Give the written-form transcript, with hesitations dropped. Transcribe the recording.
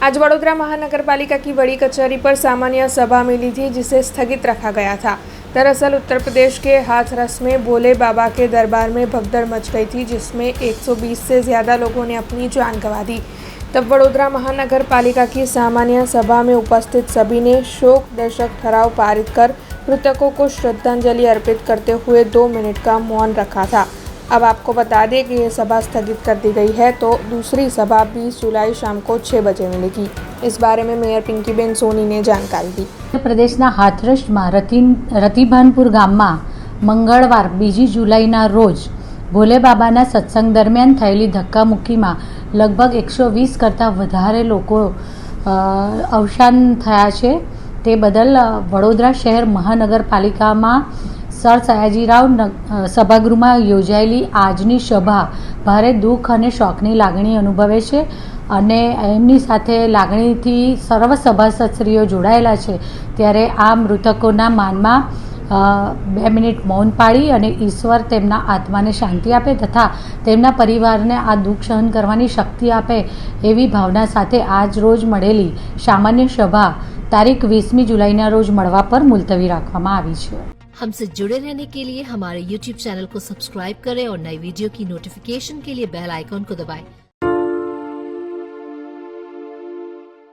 आज वडोदरा महानगरपालिका की बड़ी कचहरी पर सामान्य सभा मिली थी जिसे स्थगित रखा गया था। दरअसल उत्तर प्रदेश के हाथरस में भोले बाबा के दरबार में भगदड़ मच गई थी, जिसमें 120 से ज़्यादा लोगों ने अपनी जान गंवा दी। तब वडोदरा महानगर पालिका की सामान्य सभा में उपस्थित सभी ने शोक दर्शक ठराव पारित कर मृतकों को श्रद्धांजलि अर्पित करते हुए 2 मिनट का मौन रखा था। अब आपको बता दें कि ये सभा स्थगित कर दी गई है, तो दूसरी सभा 20 जुलाई शाम को 6 बजे मिलेगी। इस बारे में मेयर पिंकीबेन सोनी ने जानकारी दी। उत्तर प्रदेशના હાથરસમાં રતિભાનપુર ગામમાં મંગળવાર 2 જુલાઈના રોજ ભોલે બાબાના સત્સંગ દરમિયાન થયેલી ધક્કામુક્કીમાં લગભગ 120 કરતાં વધારે લોકો અવસાન થયા છે। તે બદલ વડોદરા શહેર મહાનગરપાલિકામાં સર સયાજીરાવ સભાગૃહમાં યોજાયેલી આજની સભા ભારે દુઃખ અને શોકની લાગણી અનુભવે છે અને એમની સાથે લાગણીથી સર્વ સભાસદશ્રીઓ જોડાયેલા છે। ત્યારે આ મૃતકોના માનમાં 2 મિનિટ મૌન પાડી અને ઈશ્વર તેમના આત્માને શાંતિ આપે તથા તેમના પરિવારને આ દુઃખ સહન કરવાની શક્તિ આપે એવી ભાવના સાથે આજ રોજ મળેલી સામાન્ય સભા તારીખ 20મી जुलाई रोज મળવા પર મુલતવી રાખવામાં આવી છે। हमसे जुड़े रहने के लिए हमारे YouTube चैनल को सब्सक्राइब करें और नई वीडियो की नोटिफिकेशन के लिए बेल आइकॉन को दबाएं।